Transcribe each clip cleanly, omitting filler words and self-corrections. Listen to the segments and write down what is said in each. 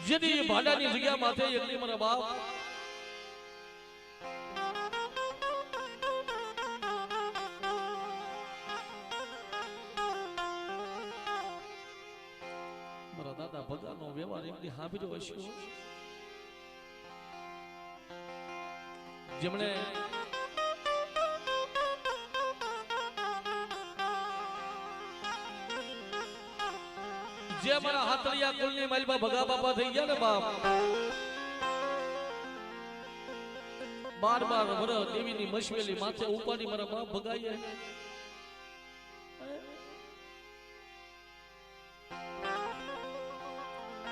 જેની ભાડાની જગ્યા માથે એકલી મારા બાપ મારા દાદા ભગાનો વ્યવહાર એકલી સાંભળ્યો હશે જેમણે જે મારા હાથળિયા કુલની માલબા ભગા બાપા થઈ ગયા ને બાપ 12 વર્ષ દેવીની મશવેલી માથે ઉપાડી મારા બાપ ભગાઈએ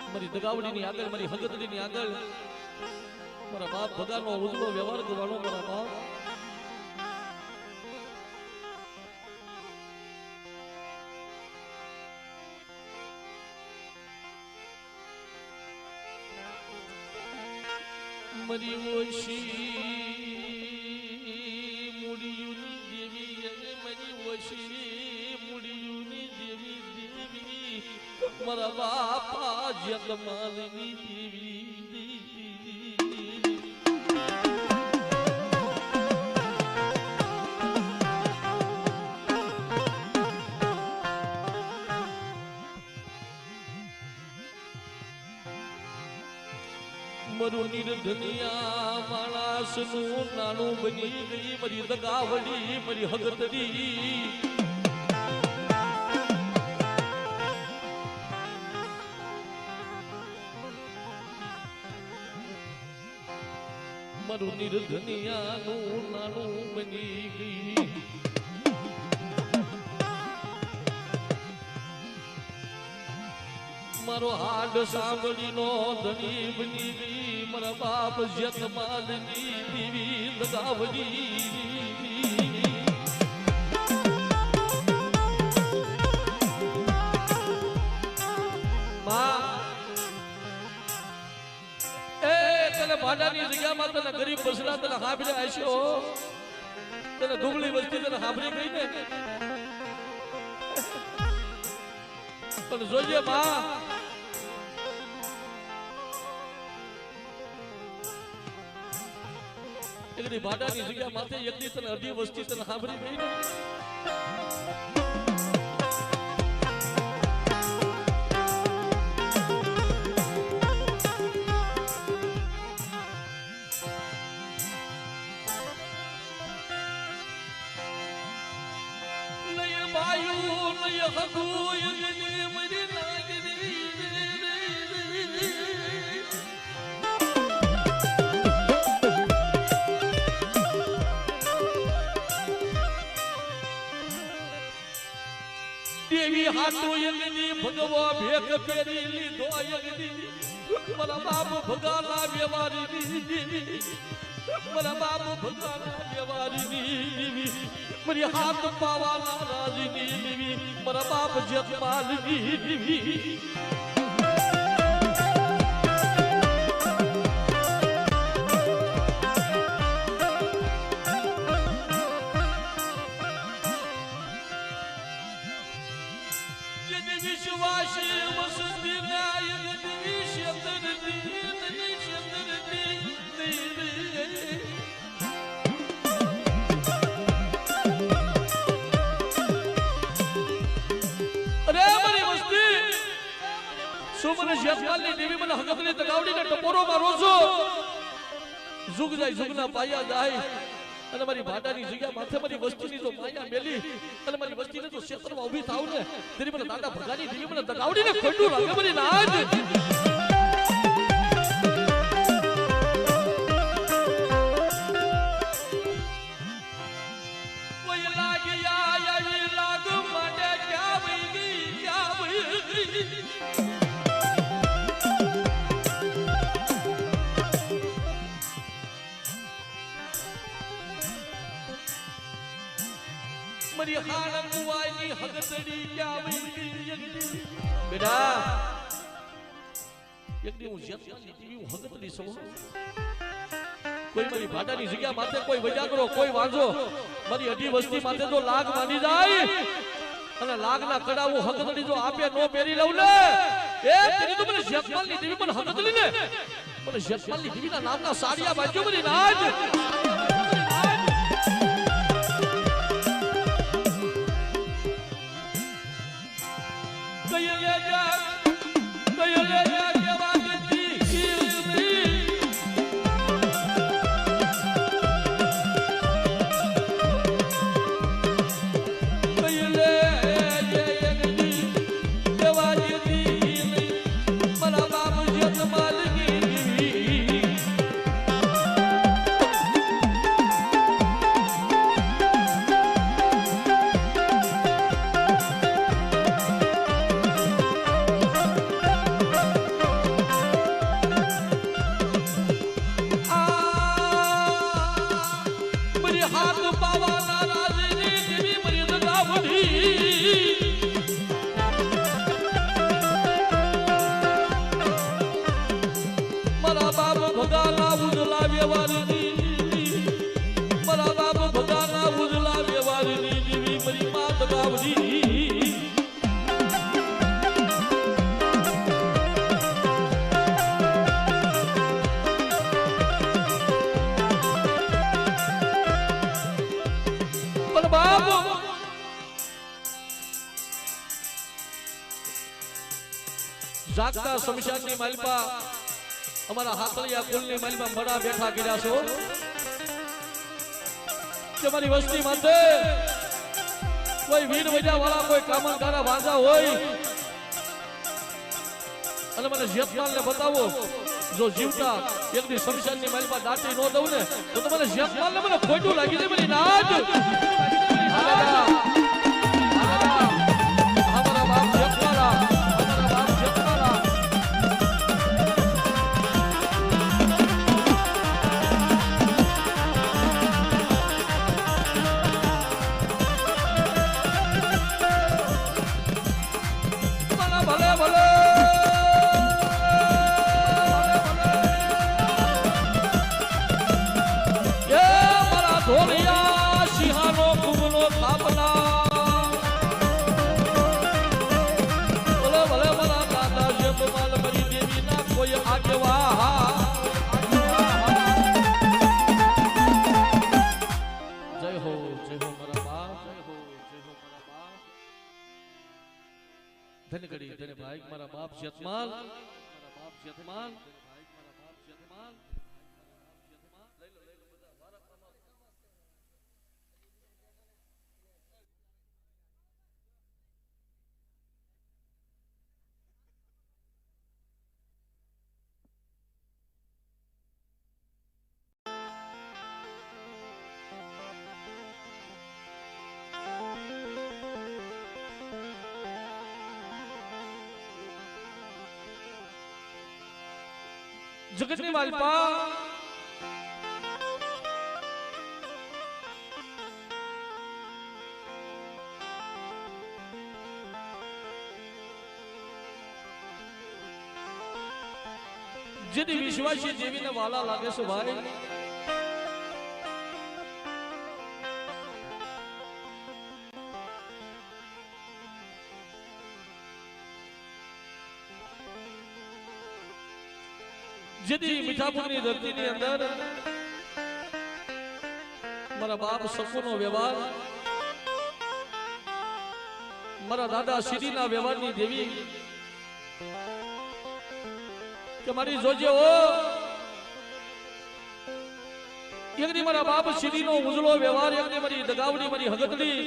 મારી દગાવડીની આગળ મારી હગતડીની આગળ મારા બાપ ભગાનો ઉજળો વ્યવહાર કરવાનો મારા બાપ મરી ઓશી મુડિયુની દેવી અને મરી ઓશી મુડિયુની દેવી દેવી મારા બાપા જગમાલની દેવી મરું નિર્ધનિયા માણસનું નાનું બની ગઈ મારી દગાવડી મારી હગતડી મરું નિર્ધનિયાનું નાનું બની ગઈ મારો હાડ સાંભળીનો ધણી બની ગઈ મારા બાપ જગમાલની દેવી દગાવડી તને ભાડાની જગ્યામાં તને ગરીબ બસરા તને હાંભળે આશો તને દુબળી વસ્તી તને હાંભળી ગઈ ને પણ જોજે માં એકડી ભાડાની જગ્યા માથે એકડી તને અઢી વસ્તી તને સાંભળી ગઈ ને નય બાયુ નય હગુ યગની મરી નાગની દેવી હાટુ યગની ભગવા ભેખ પેરી લીધો યગની મારા બાપ ભગાના વ્યવહારી મારા બાપ ભગાના વ્યવહારી મારી હાથ પાવાના રાજની દેવી મારા બાપ જગમાલની દેવી વિશ્વાસી વસતી નાયક દેવી શેતરતી અરે મારી વસ્તી શું મને જગમાલની દેવી મને હકતની તગાવડીને ટપોરો મારો છો જુગ જાય જુગના પાયા જાય અને મારી ભાડાની જગ્યા માથે મારી વસ્તીની જો માયા મેલી અને મારી વસ્તીને જો ક્ષેત્રમાં ઊભી થાવ ને તેરી મને દાદા ભગાની દેવી મને તગાવડીને ખોટું લાગે મારી નાજ કોઈ લાગ્યા યઈ લાગ મને ક્યાં વઈ ગઈ ક્યાં વઈ ગઈ મારી હાણ કુવાની હગતડી ક્યાં વઈ ગઈ બેટા એકદી હું જગમાલની દેવી હું હગતડી છું કોઈ મારી ભાડાની જગ્યા માથે કોઈ વજાગરો કોઈ વાંજો મારી અઢી વસ્તી માથે જો લાગ માંડી જાય અને લાગના કડાવું હગતડી જો આપે નો પહેરી લઉં ને એ તેની તો મને જગમાલની દેવી મને હગતલી ને મને જગમાલની દેવીના નામના સાડિયા બાજુ બની નાજ જાગતા શમશાનની માલપા અમારા હાથલિયા કુલની માલપા મડા બેઠા કર્યા છો તમારી વસ્તી માથે કોઈ વીર વજા વાળા કોઈ કામનકારા વાજા હોય અને મને જયપાલને બતાવો જો જીવતા એકની શમશાનની માલપા દાટી નો દઉં ને તો મને જયપાલને મને ખોટું લાગી દે મને નાજ અમારા બાપ જયપાલા મારા બાપ જયમાલ જગતની માલપા જેથી વિશ્વાસી દેવીને વાલા લાગે છે ભાઈ જેથી મીઠાપુરની ધરતીની અંદર મારા બાપ સકુનો વ્યવહાર મારા દાદા શ્રીના વ્યવહારની દેવી કે મારી જોજે ઓ એકની મારા બાપ શ્રીનો ઉજળો વ્યવહાર એકની મારી દગાવડી મારી હગતડી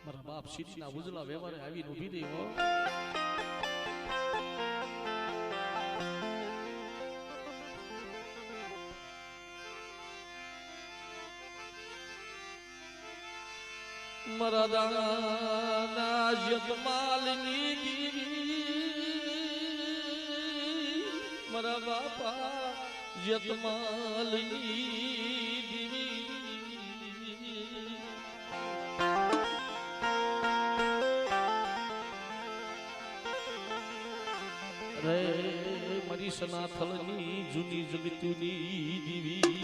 મારા બાપ શ્રીના ઉજળા વ્યવહારે આવીને ઊભી રહી હો મારા દાના જયમાલની દીવી મારા બાપા જયમાલની દીવી રે મારી સનાથલની જૂની જગતુની દીવી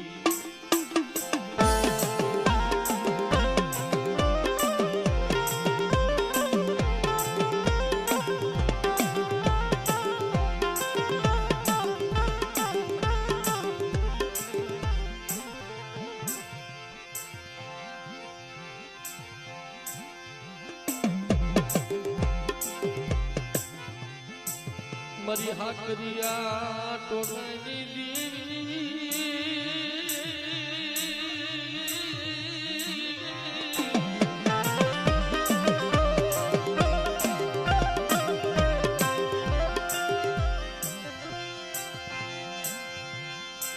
મારી હાકરિયા ટોળાની દેવી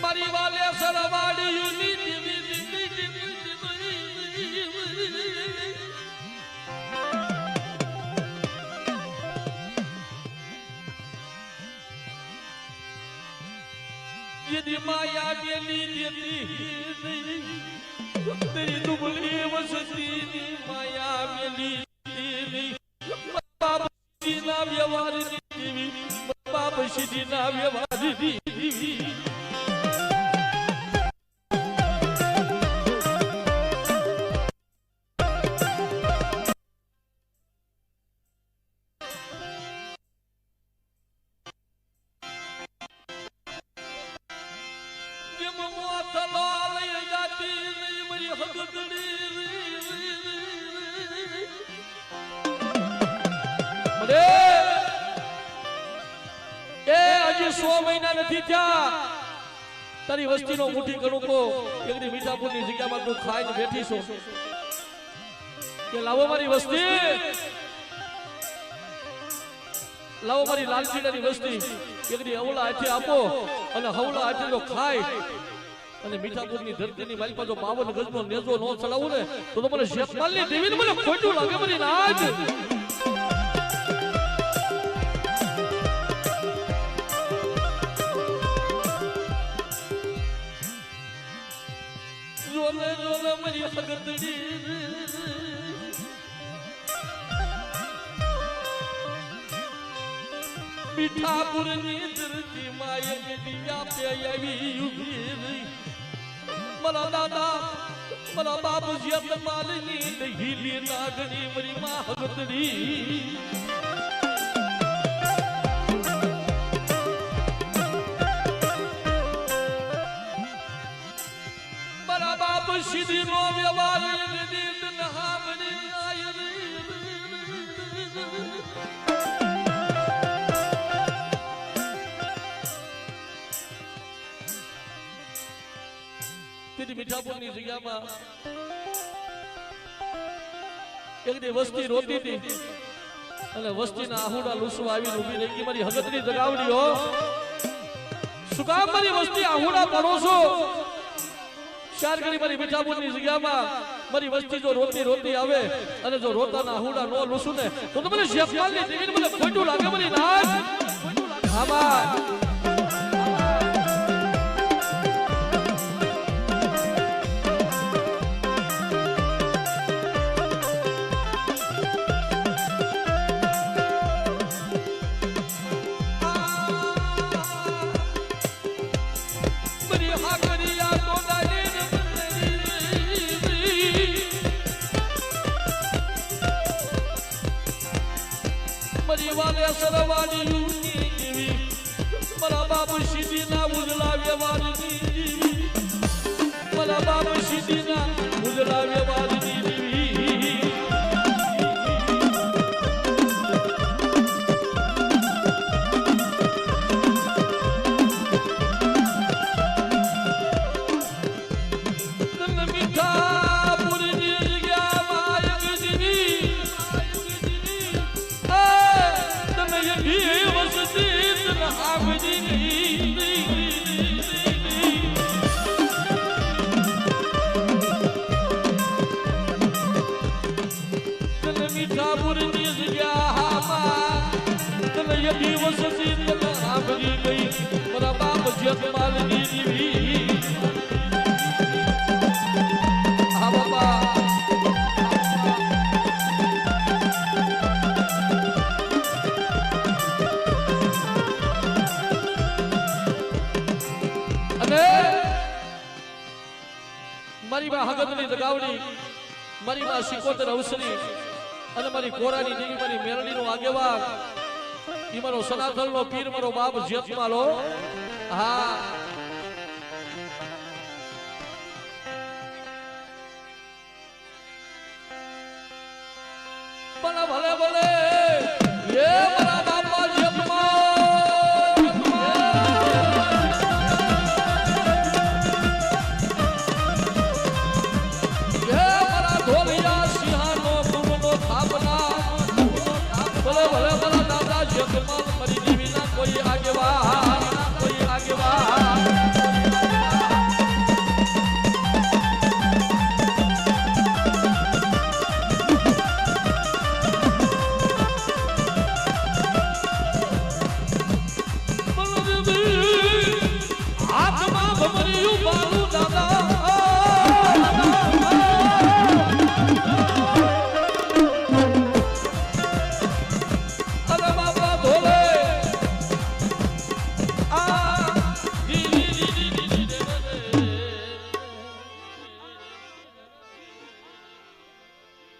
મારી વાલે સરવાડીયુની દેવી यदि माया मेली देती तेरी दुबली वसती माया मेली बाप सीना व्यवहार देवी बाप सीना व्यवहार देवी તારી વસ્તીનો મુઠ્ઠી કણુકો એકડી મીઠાપુરની જગ્યામાં તું ખાઈને બેઠી છો કે લાવો મારી વસ્તી લાવો મારી લાલચીડાની વસ્તી એકડી અવલા હાથે આપો અને હવલા હાથે તો ખાય અને મીઠાપુરની ધરતીની મારી પાસે 52 ગજનો નેજો નો ચડાવું ને તો મને શેખમાલની દેવીને મને ખોટું લાગે મને નાજ જોલે જોલે મારી હગતડી મીઠાપુરની ધરતી માય દિયા પે આવી ઉભી મારા દાદા મારા બાપ જેત માલની દહીલી નાગણી મારી માં હગતડી સીધી નો વ્યવહાર દીદ નહામણી આય તેની મીઠાપુરની જગ્યામાં એક દી વસ્તી રોતી હતી અને વસ્તીના આહુડા લૂસવા આવીને ઊભી રહી ગઈ મારી હગતની જગાવડી હો શું કામ મારી વસ્તી આહુડા પડો છો ચાર કરી મારી મીઠાપુરની જગ્યામાં મારી વસ્તી જો રોતી રોતી આવે અને જો રોતાના આહુડા નો લૂસું ને તો મને શેખમાલની દેવીને મને ખોટું લાગે મારી નાચ આબા વાલે સરવાડીયુની દેવી મારા બાપ સીધીના ઉજળા વ્યવહારની દેવી મારા બાપ સીધીના ઉજળા વ્યવહારની દેવી મીઠાપુરની જગ્યામાં એક દેવી મીઠાપુરની જગ્યામાં તને યદી વસતી તને આભરી ગઈ મારા બાપ જગમાલની દેવી હા બાબા મારી માં હગતની જગાવડી મારી માં સિકોતર અવસરી અને મારી કોરાની દેવી મારી મેરડીનો આગેવાન ઈ મારો સનાતનનો પીર મારો બાપ જેતમાલો હા પણ ભલે ભલે એ મારા બાપા જેતમાલ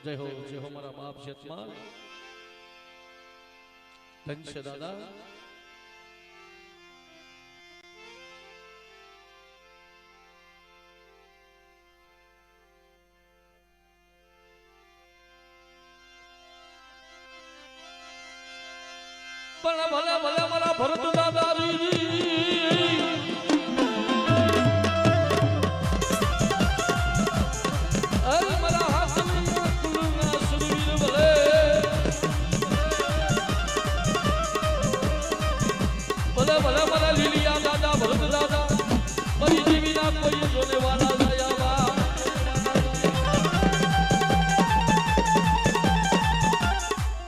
जय हो मारा बाप शेतमाल धन से दादा भला भला भला मारा भरत दादा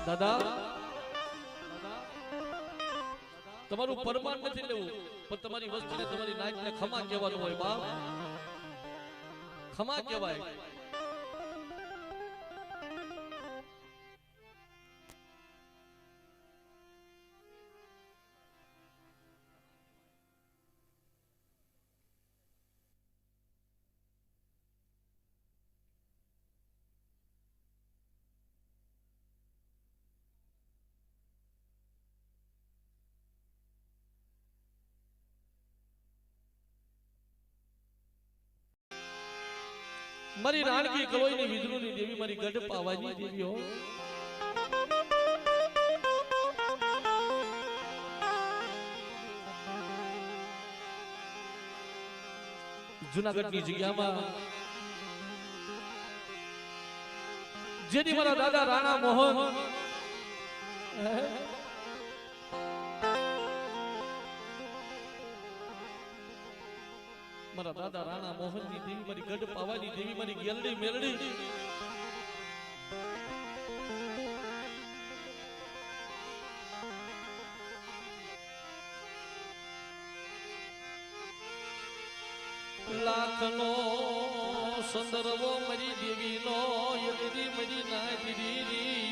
दादा તમારું પરમાન નથી લેવું પણ તમારી વસ્તુને તમારી નાચને ખમા કહેવાનું હોય બાપ ખમા કહેવાય મારી રાણકી કલોઈની વિદ્રુની દેવી મારી ગઢ પાવાની દેવી હો જૂનાગઢની જગ્યામાં જેની મારા દાદા રાણા મોહન મારા દાદા રાણા મોહનની દેવી મારી ગઢ પાવાની દેવી મારી ગેલડી મેલડી લાખનો સંદર્ભો મારી દેવીનો યદી મારી નાચડી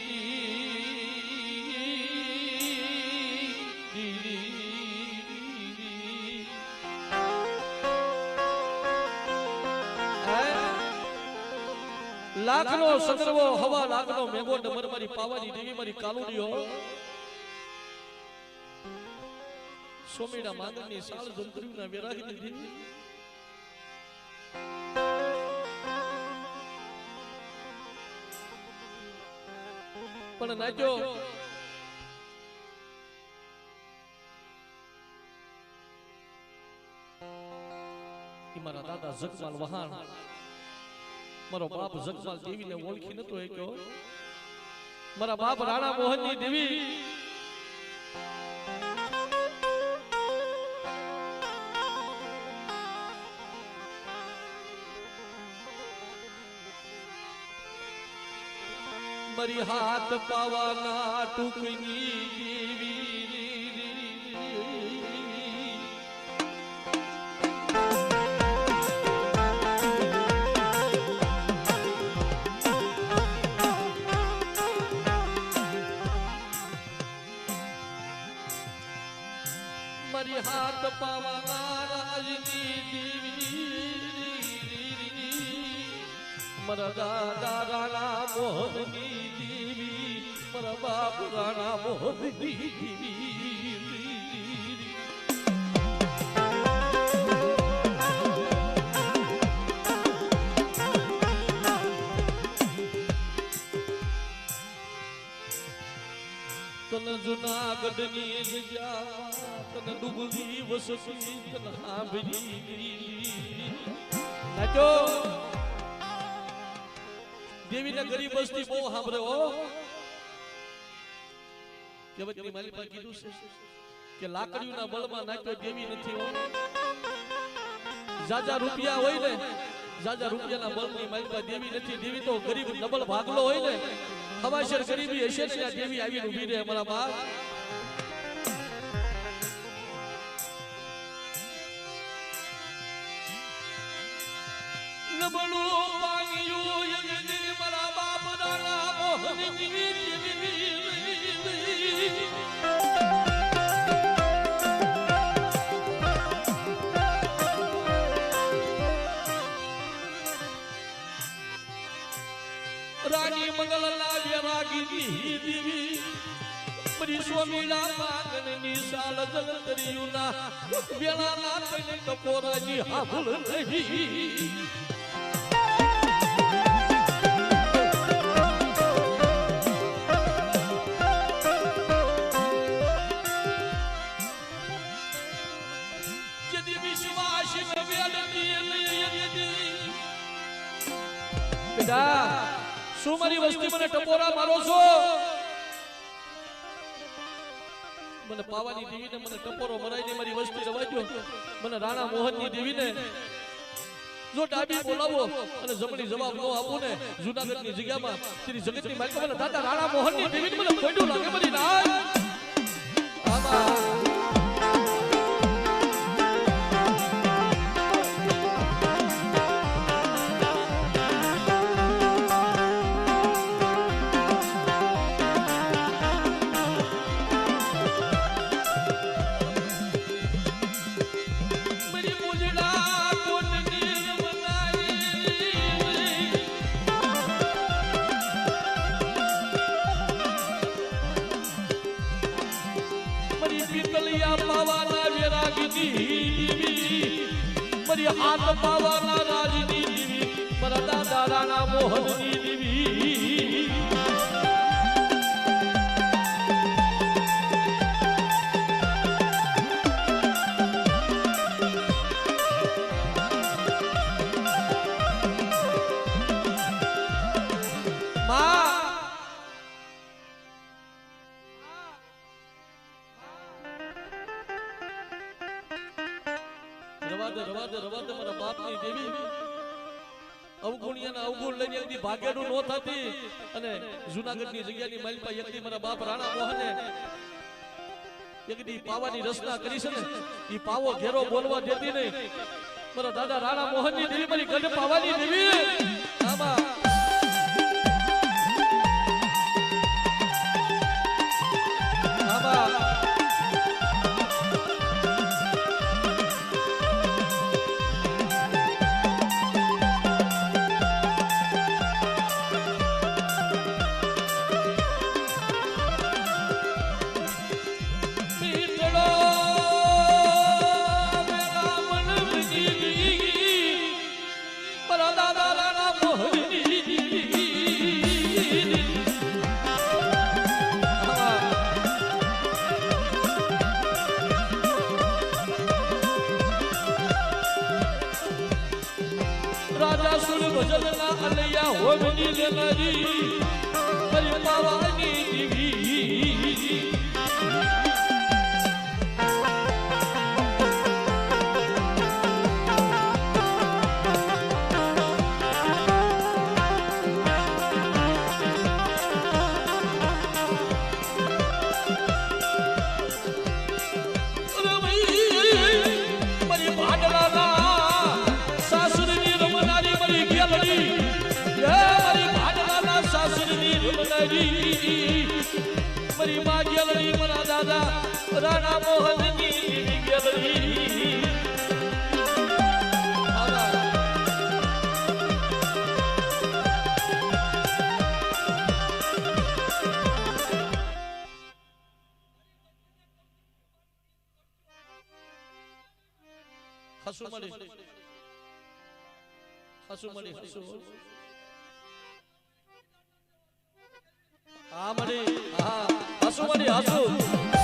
લાખનો સંદર્ભો હવા લાખનો મેઘો ડમર મારી પાવાની દેવી મારી કાલુડીઓ સોમીના માંગણની સાળ જંત્રીના વેરાગની દેવી પણ નાચો મારા દાદા જગમાલ વહાણ મારો બાપ જગમાલ દેવીને ઓળખી નતો એ કયો મારા બાપ રાણા મોહનની દેવી મારી હાથ પાવાના ટુકની દેવી મારી હાથ પાવાના રાજની દેવી મારા દાદા રાણા મોહનની દેવી મારા બાપ રાણા મોહનની દેવી તન જુનાગઢની જગ્યા તન ડૂબવી વસતી તન હાંભળી નાચો દેવીને ગરીબ વસ્તી બહુ સાંભળે હો કહેવતની માલિકા કીધું છે કે લાકડીના બળમાં નાચ્યો દેવી નથી હો જાજા રૂપિયા હોય ને જાજા રૂપિયાના બળની માલિકા દેવી નથી દેવી તો ગરીબ ડબલ ભાગલો હોય ને હવાશર ગરીબી હશે ને ત્યાં દેવી આવીને ઊભી રહે મારા બાપ નબળો પાણીયો યજ્ઞ મારા બાપ રાણા મોહનની રાણી મંગલના વેરાગી દેવી પરી સ્વામીના પાગણની સાલ જલતરિયુના વેળાના તને ટપોરાની હાભળ નહીં શું મારી વસ્તી મને ટપોરા મારો છો મને પાવાની દેવીને મને ટપોરો મરાઈને મારી વસ્તી રવાજો મને રાણા મોહનની દેવીને જો ડાબી બોલાવો અને જમણી જવાબ ન આપું ને જૂનાગઢની જગ્યામાં તેની જગતની માલિક મને દાદા રાણા મોહનની દેવીને મને ખોડું લાગે મારી નાય આમાં હાથ પાવાના રાજની દેવી મારા દાદા રાણા મોહનની દેવી રવાદ મારા બાપની દેવી અવગુણિયાના અવગુણ લઈને એકદી ભાગેડું નો થતી અને જૂનાગઢની જગ્યાની માલપા એકદી મારા બાપ રાણા મોહને એકદી પાવાની રચના કરી છે ને ઈ પાવો ઘેરો બોલવા દેતી નહીં મારા દાદા રાણા મોહનની દેવી મારી ગઢ પાવાની દેવી આમાં હોમની લેનારી મારી પાવાની દેવી મારી ભાડલાના સાસુરની રમનારી મારી ગેલડી મારી માં ગેલડી મારા દાદા રાણા મોહનની ગેલડી હસુ મળી હા મળી હા હસુ મળી હસુ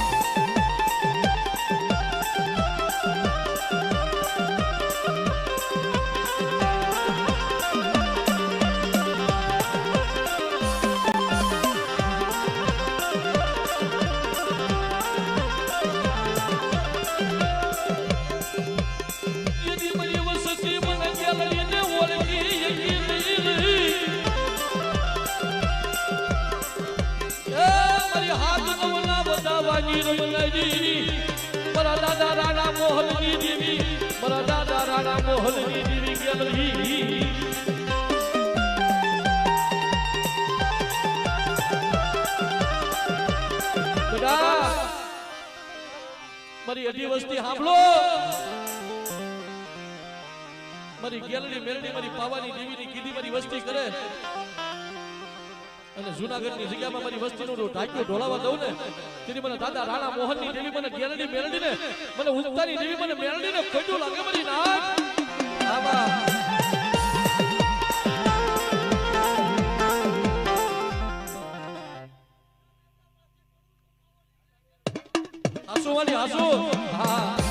મારા દાદા રાણા મોહનની દેવી મારા દાદા રાણા મોહનની દેવી ગેલડી મારી અઢી વસ્તી સાંભળો મારી ગેલડી મેલડી મારી પાવાની દેવીની કીધી મારી વસ્તી કરે અને જૂનાગઢની જગ્યામાં મારી વસ્તીનું ઢાંક્યું ઢોલાવા દઉં ને તેની મને દાદા રાણા મોહનની દેવી મને ગેરડી મેળડીને મને ઉગતાની દેવી મને મેળડીને ખોટું લાગે મારી નાક આવા આસુ વાલી આસુ હા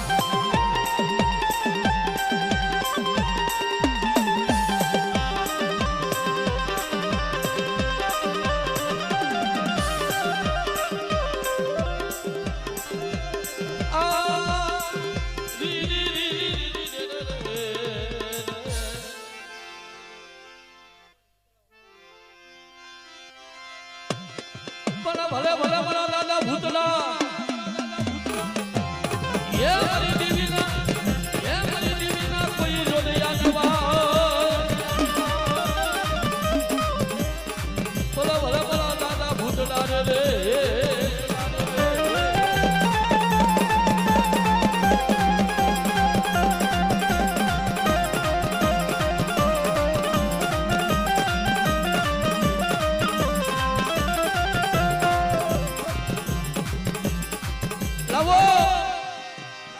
ભલે ભલે મારા દાદા ભૂતલા એ મારી દેવીના કોઈ જોડે આગવા ભલે ભલે મારા દાદા ભૂતલા રે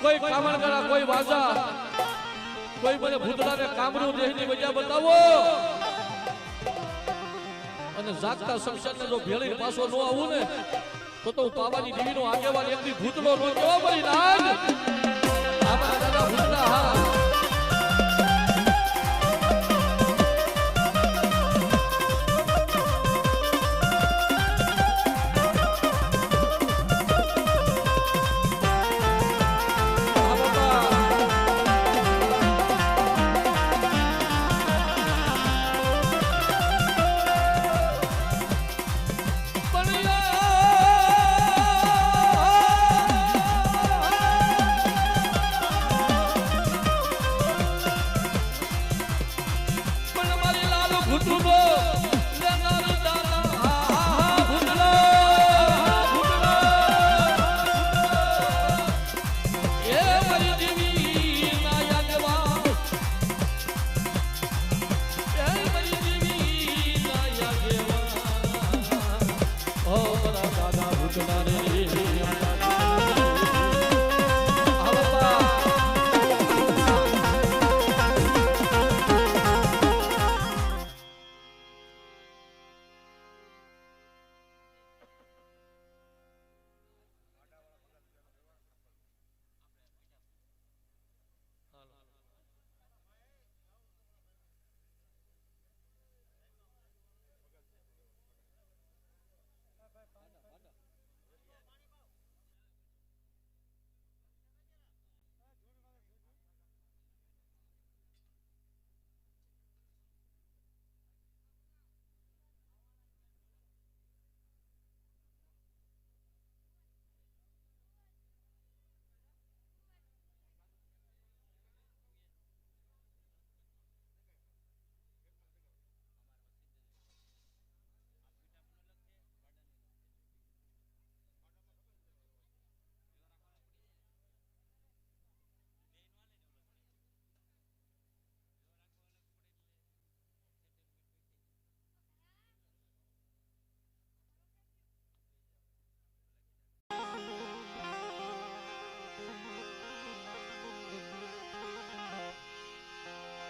કોઈ કામણ કરા કોઈ વાજા કોઈ મને ભૂતડાને કામરૂ દેહની વજ્યા બતાવો અને જાગતા શમશાનને જો ભેળીને પાછો ન આવું ને તો હું પાવાની દેવીનો આગેવાન એકની ભૂતડો નો કેવો મારી નાગ આમાં દાદા ભૂતડા હા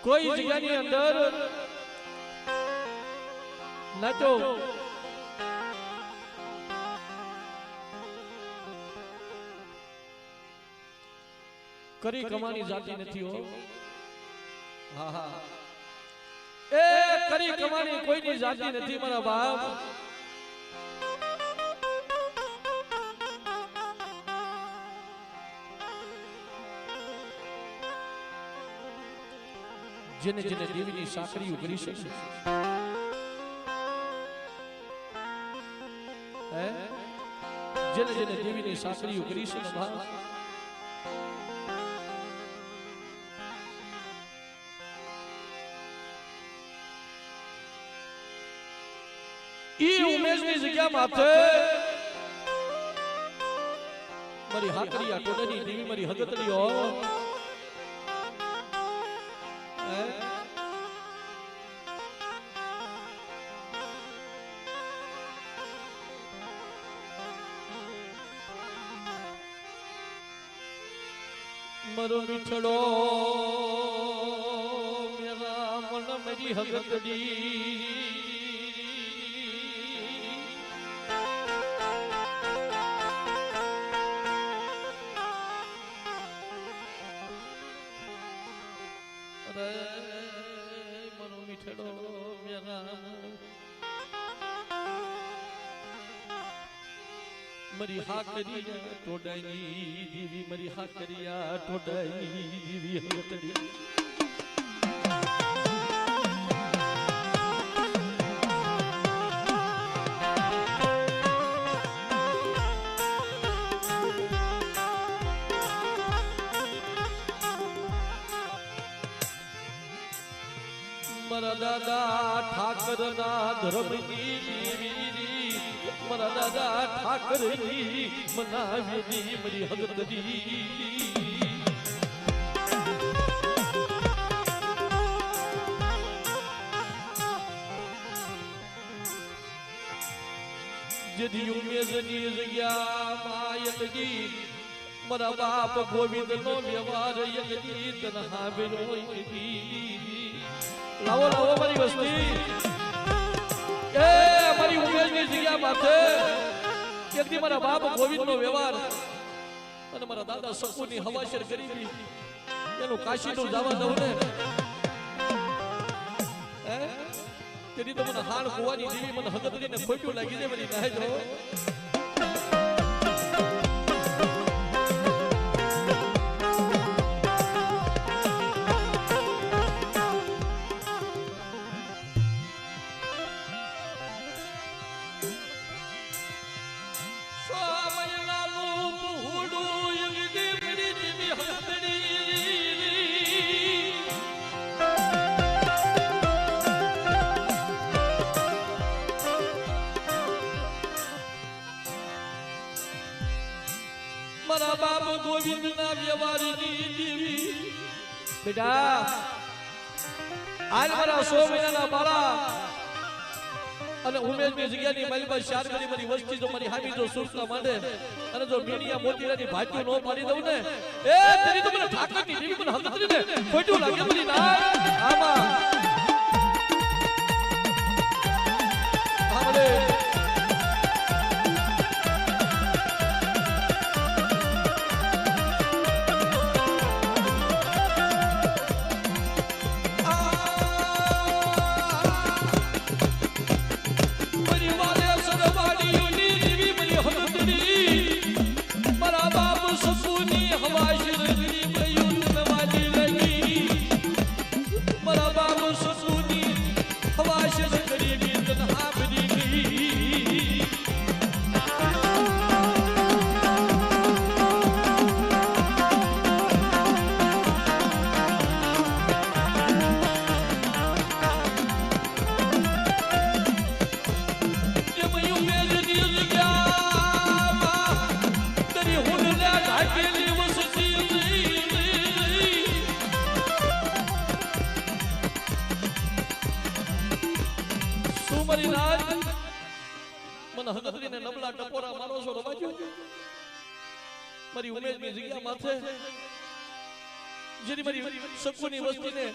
કોઈ જગ્યાની અંદર નાચો કરી કમાની જાતી નથી હો હા હા એ કરી કમાની કોઈની જાતી નથી મારા બાપ જેને જેને દેવીની સાકરીઓ કરી છે હે જેને જેને દેવીની સાકરીઓ કરી છે ને ભાઈ ઈ ઉમેશની જગ્યા માથે મારી હાકરીયા ટોડની દેવી મારી હગતડીઓ मरो मिठड़ो मेरा मन मेरी हगतड़ी अरे मरो मिठड़ो मेरा मरी हा करिया टोडाई दीवी मरी हा करिया टोडाई दीवी हगतड़ी मरा दादा ठाकर ना धर्मनी देवी मरा दादा ठाकर जी मनावेली मरी हगतड़ी जदी उमेजनी जग्या मायतगी मरा बाप गोविंद नो व्यवहार यगदी तनहा बेरोयगी लावो लावो मारी वस्ती ए मारी उमेजनी जग्या माथे एक दी मारा बाप गोविंद नो व्यवहार અને મારા દાદા સકુની હવાશર ગરીબી એનું કાશી નું જવા દઉં ને હે તેની તો મને હાણ કુવાની દેવી મને હગતડીને ખોટું લાગી જાય મારી નાહે જો મારા બાપ ગોવિંદ ના વ્યવહારની દેવી બેટા આજ મારા 100 મહિનાના બાળા અને ઉમેદની જગ્યાની મારી પાસે ચાર કરી મારી વસ્તી જો મારી હામી જો સુરતા માંડે અને જો મીણિયા મોતીરાની ભાટી નો પાડી દઉં ને એ તેરી તો મને ઠાકરની દેવી મને હગતરીને ખોટું લાગે મારી ના આમાં આમલે હગતરીને નબળા ટપોરા મારો છો રવાજો મારી ઉમેદની જગ્યા માથે જેની મારી સકુની વસ્તીને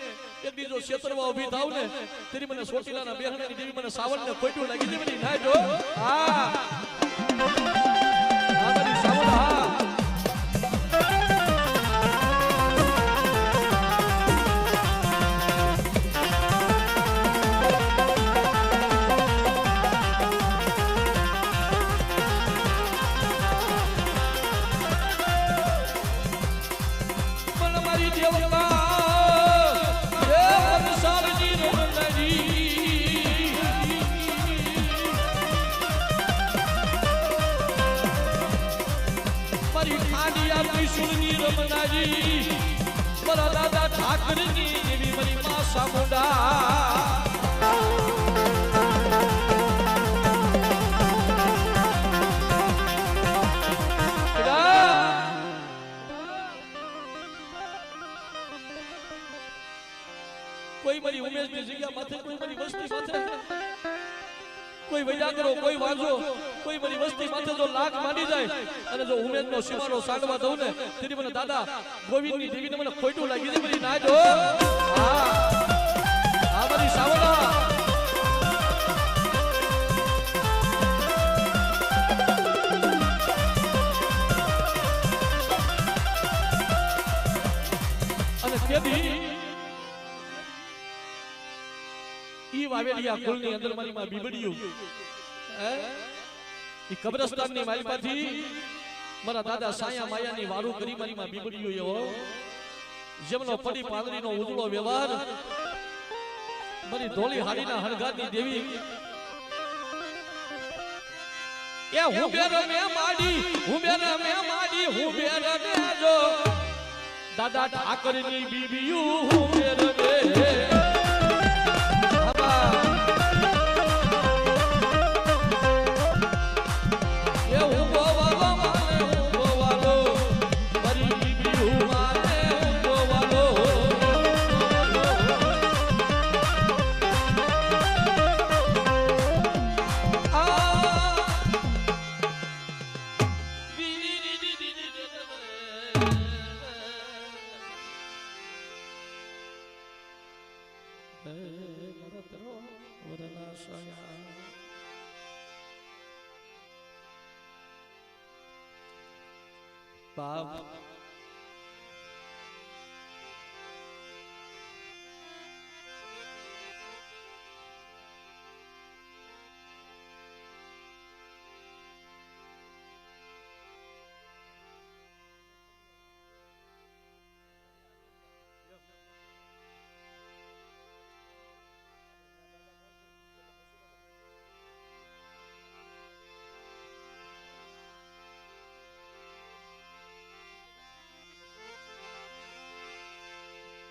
એક બીજો ક્ષેત્રમાં ઊભી થાવ ને તેરી મને સોટીલાના બેહણાની દેવી મને સાવણને ખોટું લાગી દે મારી ના જો હા મારી સાવણ હા મારા દાદા ઠાકરની એવી મારી માં સામુંડા કોઈ મારી ઉમેશની જગ્યા માથે કોઈ મારી વસ્તી માથે કોઈ વૈયા કરો, કોઈ વાંચો, કોઈ મારી વસ્તી માથે જો લાખ માંડી જાય અને જો ઉમેદનો સીમાડો સાંડવા દઉં ને તેથી મને દાદા ગોવિંદની દેવીને મને ખોટું લાગી જાય મારી ના જો હા મારી સાવલા અને તેથી ઈ વાવેલિયા કુલની અંદર મારી માં બીબડિયું ઈ કબ્રસ્તાનની માલમાંથી મારા દાદા સાયા માયાની વારું કરી મારી માં બીબડિયું એવો જેમનો પડી પાંદડીનો ઉજળો વ્યવહાર મારી ધોળી હાડીના હણગારની દેવી એ હું બેર મે માડી હું બેર મે જો દાદા ઠાકરની બીબિયું હું બેર મે બાપ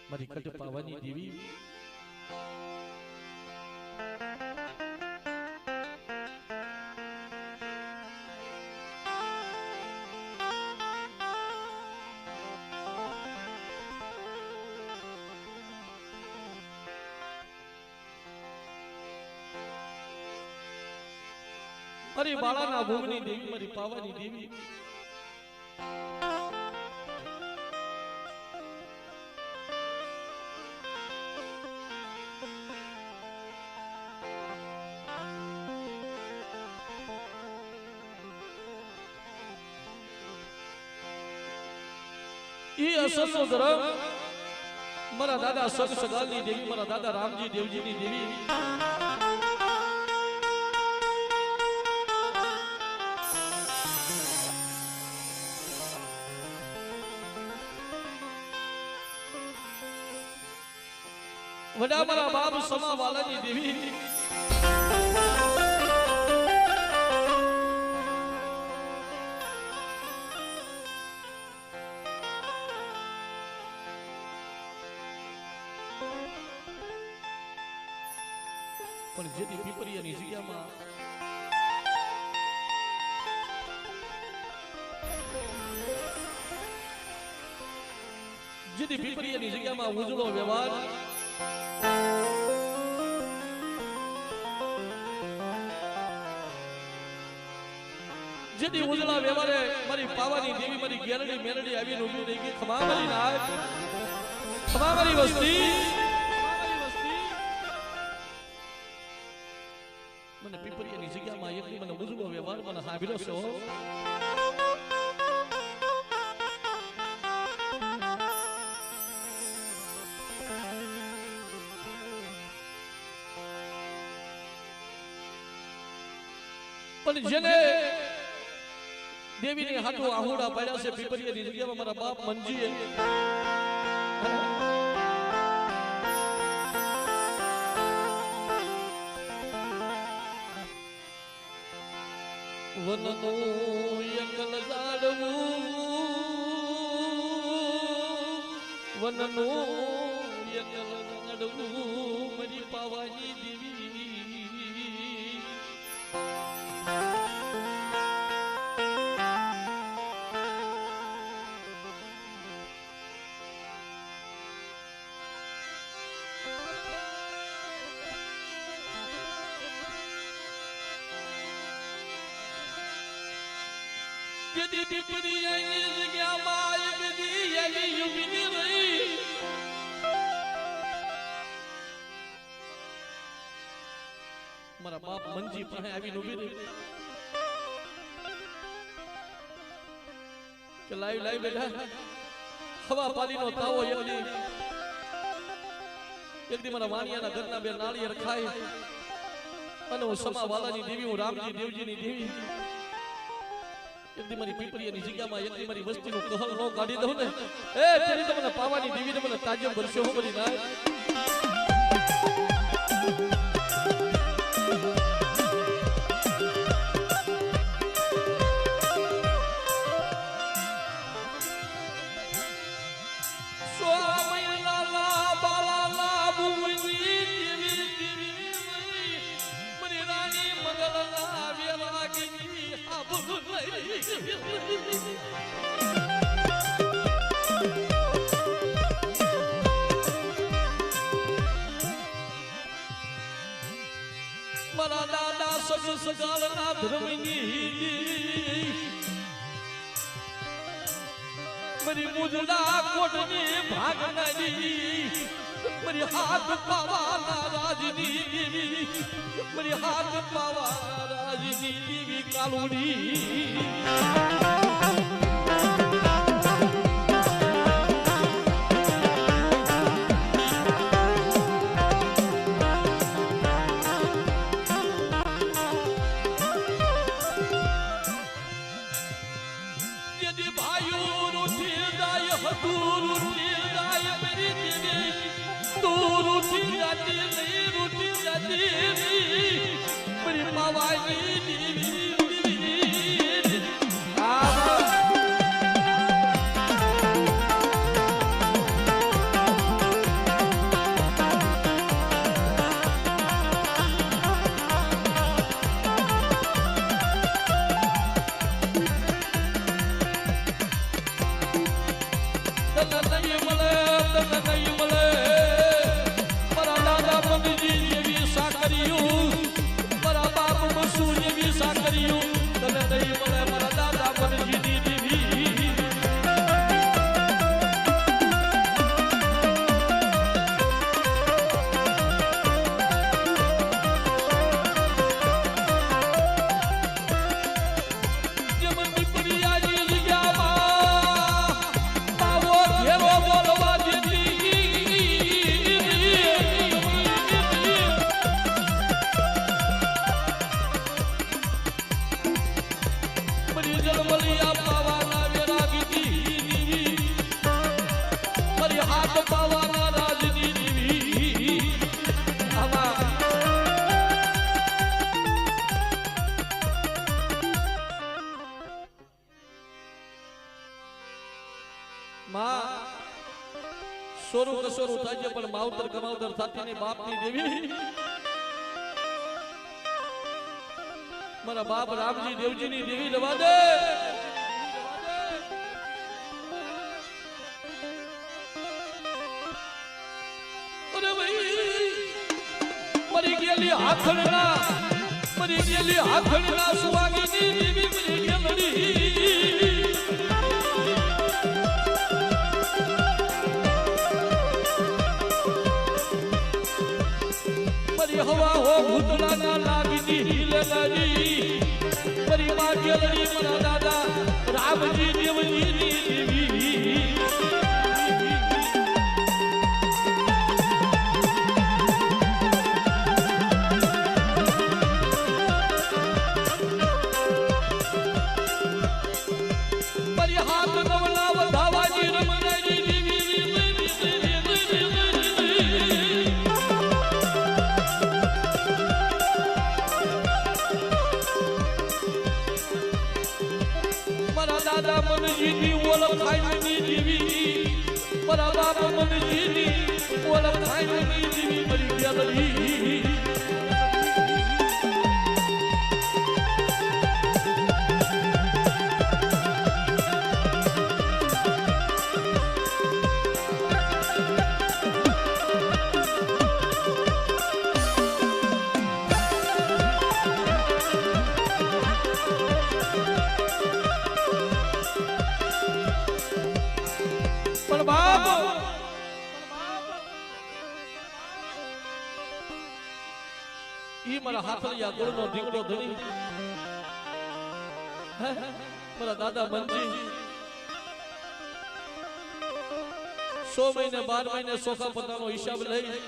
મારી કટ પાવાની દેવી મારી બાળાના ભૂમની દેવી મારી પાવાની દેવી ઈ અસલનો ધર્મ મારા દાદા સગ સગાલની દેવી મારા દાદા રામજી દેવજીની દેવી વડા મારા બાપ સમા વાલાની દેવી પણ જેની પીપરિયાની જગ્યામાં જેની પીપરિયાની જગ્યામાં ઉજળો વ્યવહાર જેની ઉજળા વ્યવહારે મારી પાવાની દેવી મારી ગેરડી મેરડી આવીને ઉભી રહી ગઈ ખમા મારી નાચ ખમા મારી વસ્તી મને પીપરિયાની જગ્યામાં એકલી મને ઉજળો વ્યવહાર મને સાંભળ્યો છે પણ જેને દેવીની હાથો આહુડા પાડ્યા છે પીપરિયાની જગ્યામાં મારા બાપ મનજીએ વનનો યંગલ ઝાડવું વનનો યંગલ ઝાડવું મારી પાવાની દેવી यदि टिप्पणी आई जगह माय विधि यही युविनी रही मारा बाप मंजी પાસે આવીને ઊભી રહી કે લાઈવ લાઈવ બેઠા હવા પાલીનો તાવો એકદી મારા વાણિયાના ઘરના બે નાળિયેર ખાય અને હું સમાવાલાની દેવી હું રામજી દેવજીની દેવી એકદી મારી પીપળીની જગ્યામાં એકદી મારી વસ્તીનું કહલ નો કાઢી દઉં ને એ તેરી તો મને પાવાની દેવીને મને તાજમ ભરશે હો બધી ના મારા દાદા સગ સગાલના ધર્મની મારી મુજડા કોટની ભાગનારી મારી હાથ પાવાના રાજની મારી હાથ પાવાના રાજની દેવી કાલુડી સોરું કસોરું થાય છે પણ માવતર કમાવતર સાથીની બાપની દેવી મારા બાપ રામજી દેવજીની દેવી લવા દે અરે ભાઈ મરી ગયેલી હાથણના સુવાગીની દેવી મરી ગયેલી हवा हो भूतला ना लागी हिलगरी मरी मां गेलरी मरा दादा रामजी देवजी देवी मरी हाथ नवला वधावाजी रमनाजी दादा मनजीनी ओळख खायनी देवी मरा बाप मनजीनी ओळख खायनी देवी मरी गेली ઈ મારા હાથલિયા ગોળનો દીકરો ધણી હે મારા દાદા મનજી 100 મહિને 12 મહિને સોખા પતાનો હિસાબ લઈ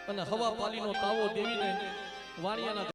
અને હવા પાલીનો તાવો દેવીને વાણિયાના